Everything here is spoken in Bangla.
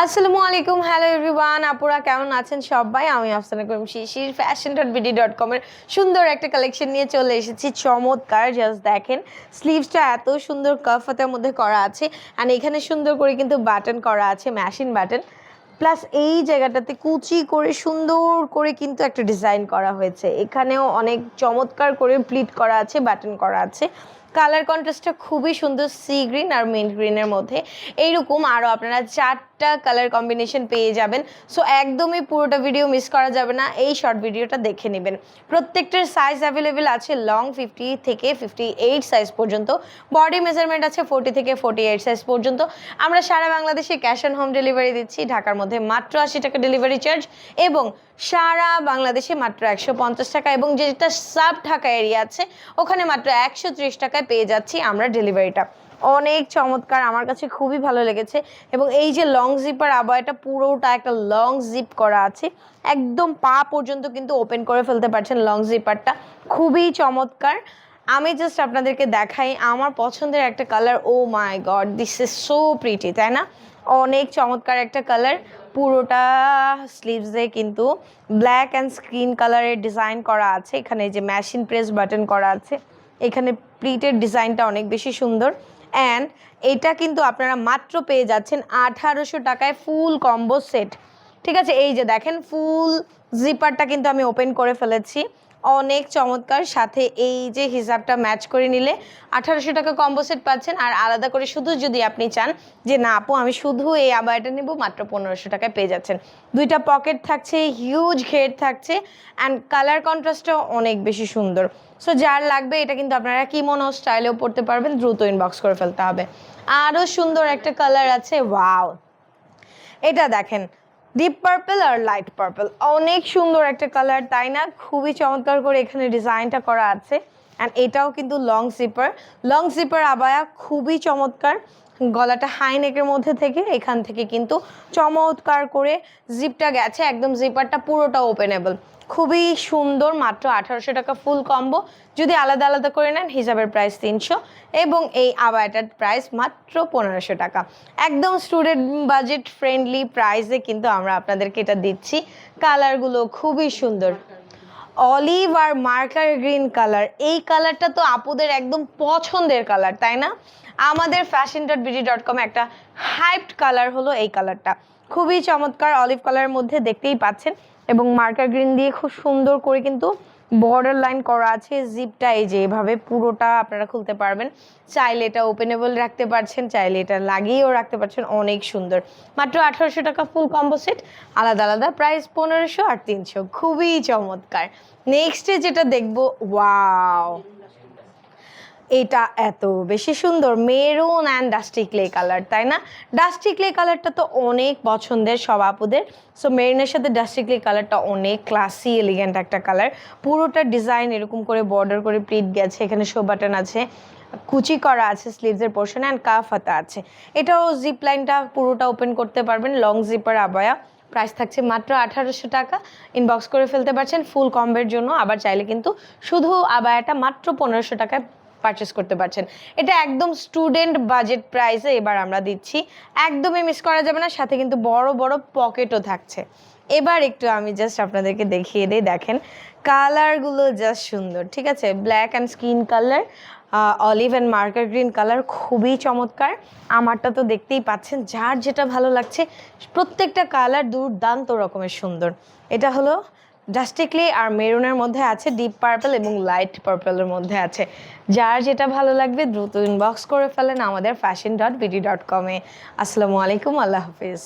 আসসালামু আলাইকুম, হ্যালো এভরিওয়ান। আপুরা কেমন আছেন সবাই? আমি আফসানা করিম শিশির fashion.bd.com এর সুন্দর একটা কালেকশন নিয়ে চলে এসেছি। চমৎকার, জাস্ট দেখেন স্লিভসটা এত সুন্দর কাফাতের মধ্যে করা আছে, অ্যান্ড এখানে সুন্দর করে কিন্তু বাটন করা আছে, মেশিন বাটন। প্লাস এই জায়গাটাতে কুচি করে সুন্দর করে কিন্তু একটা ডিজাইন করা হয়েছে। এখানেও অনেক চমৎকার করে প্লিট করা আছে, বাটন করা আছে। কালার কন্ট্রাস্টটা খুবই সুন্দর, সি গ্রিন আর মিন্ট গ্রিনের মধ্যে। এইরকম আরও আপনারা 4টা কালার কম্বিনেশন পেয়ে যাবেন। সো একদমই পুরোটা ভিডিও মিস করা যাবে না, এই শর্ট ভিডিওটা দেখে নেবেন। প্রত্যেকটার সাইজ অ্যাভেলেবেল আছে, লং 50 থেকে 58 সাইজ পর্যন্ত, বডি মেজারমেন্ট আছে 40 থেকে 48 সাইজ পর্যন্ত। আমরা সারা বাংলাদেশে ক্যাশ অন হোম ডেলিভারি দিচ্ছি। ঢাকার মধ্যে মাত্র 80 টাকা ডেলিভারি চার্জ, এবং সারা বাংলাদেশে মাত্র 150 টাকা, এবং যেটা সাব ঢাকা এরিয়া আছে ওখানে মাত্র 130 টাকায় পেয়ে যাচ্ছি আমরা ডেলিভারিটা। অনেক চমৎকার, আমার কাছে খুবই ভালো লেগেছে। এবং এই যে লং জিপার আবায়াটা, পুরোটা একটা লং জিপ করা আছে, একদম পা পর্যন্ত কিন্তু ওপেন করে ফেলতে পারছেন লং জিপারটা, খুবই চমৎকার। আমি জাস্ট আপনাদেরকে দেখাই আমার পছন্দের একটা colour. Oh my god, this is so pretty, তাই না? অনেক চমৎকার একটা কালার। পুরোটা স্লিভসে কিন্তু ব্ল্যাক অ্যান্ড স্কিন কালারের ডিজাইন করা আছে। এখানে যে মেশিন প্রেস বাটন করা আছে, এখানে প্লিটের ডিজাইনটা অনেক বেশি সুন্দর। অ্যান্ড এটা কিন্তু আপনারা মাত্র পেয়ে যাচ্ছেন 1800 টাকায় ফুল কম্বো সেট। ঠিক আছে, এই যে দেখেন ফুল জিপারটা কিন্তু আমি ওপেন করে ফেলেছি, অনেক চমৎকার। সাথে এই যে হিসাবটা ম্যাচ করে নিলে 1800 টাকা কম্বো সেট পাচ্ছেন। আর আলাদা করে শুধু যদি আপনি চান যে না আপু আমি শুধু এই আবায়াটা নেব, মাত্র 1500 টাকায় পেয়ে যাচ্ছেন। দুইটা পকেট থাকছে, হিউজ ঘের থাকছে, অ্যান্ড কালার কন্ট্রাস্টটাও অনেক বেশি সুন্দর। সো যার লাগবে এটা কিন্তু আপনারা কিমোনো স্টাইলেও পড়তে পারবেন, দ্রুত ইনবক্স করে ফেলতে হবে। আরও সুন্দর একটা কালার আছে, ওয়াও, এটা দেখেন ডিপ পার্পল আর লাইট পার্পল, অনেক সুন্দর একটা কালার, তাই না? খুবই চমৎকার করে এখানে ডিজাইনটা করা আছে। অ্যান্ড এটাও কিন্তু লং জিপার আবায়া, খুবই চমৎকার। গলাটা হাই নেকের মধ্যে থেকে এখান থেকে কিন্তু চমৎকার করে জিপটা গেছে, একদম জিপারটা পুরোটা ওপেনেবল, খুবই সুন্দর। মাত্র 1800 টাকা ফুল কম্বো। যদি আলাদা আলাদা করে নেন হিসাবের প্রাইস 300, এবং এই আবায়াটার প্রাইস মাত্র 1500 টাকা। একদম স্টুডেন্ট বাজেট ফ্রেন্ডলি প্রাইসে কিন্তু আমরা আপনাদেরকে এটা দিচ্ছি। কালারগুলো খুবই সুন্দর, অলিভ আর মার্কার গ্রিন কালার। এই কালারটা তো আপুদের একদম পছন্দের কালার, তাই না? আমাদের fashion.bd.com একটা হাইপড কালার হলো এই কালারটা, খুবই চমৎকার। অলিভ কালারের মধ্যে দেখতেই পাচ্ছেন, এবং মার্কার গ্রিন দিয়ে খুব সুন্দর করে কিন্তু বর্ডার লাইন করা আছে। জিপটা এই যে এভাবে পুরোটা আপনারা খুলতে পারবেন, চাইলে এটা ওপেনেবল রাখতে পারছেন, চাইলে এটা লাগিয়েও রাখতে পারছেন, অনেক সুন্দর। মাত্র 1800 টাকা ফুল কম্বো সেট, আলাদা আলাদা প্রাইস 1500 আর 300, খুবই চমৎকার। নেক্সটে যেটা দেখবো, ওয়াও, এটা এত বেশি সুন্দর, maroon and dusty clay colour, তাই না? ডাস্টি ক্লে কালারটা তো অনেক পছন্দের সব আপুদের। সো মেরুনের সাথে ডাস্টি ক্লে কালারটা অনেক ক্লাসি এলিগেন্ট একটা কালার। পুরোটা ডিজাইন এরকম করে বর্ডার করে প্লিট গেছে, এখানে শো বাটন আছে, কুচি করা আছে স্লিভসের পোর্শনে, অ্যান্ড কাফ হাতা আছে। এটাও জিপ লাইনটা পুরোটা ওপেন করতে পারবেন, লং জিপার আবায়া। প্রাইস থাকছে মাত্র 1800 টাকা, ইনবক্স করে ফেলতে পারছেন ফুল কম্বের জন্য। আবার চাইলে কিন্তু শুধু আবায়াটা মাত্র 1500 টাকায় পারচেস করতে পারছেন। এটা একদম স্টুডেন্ট বাজেট প্রাইসে এবার আমরা দিচ্ছি, একদমই মিস করা যাবে না। সাথে কিন্তু বড় বড় পকেটও থাকছে। এবার একটু আমি জাস্ট আপনাদেরকে দেখিয়ে দিই, দেখেন কালারগুলো জাস্ট সুন্দর। ঠিক আছে, black and skin colour, olive and marker green colour, খুবই চমৎকার। আমারটা তো দেখতেই পাচ্ছেন, যার যেটা ভালো লাগছে, প্রত্যেকটা কালার দুর্দান্ত রকমের সুন্দর। এটা হলো ডাস্টি ক্লে আর মেরুনের মধ্যে আছে, ডিপ পার্পল এবং লাইট পার্পলের মধ্যে আছে। যার যেটা ভালো লাগবে দ্রুত ইনবক্স করে ফেলেন আমাদের fashion.bd.com-এ। আসসালামু আলাইকুম, আল্লাহ হাফিজ।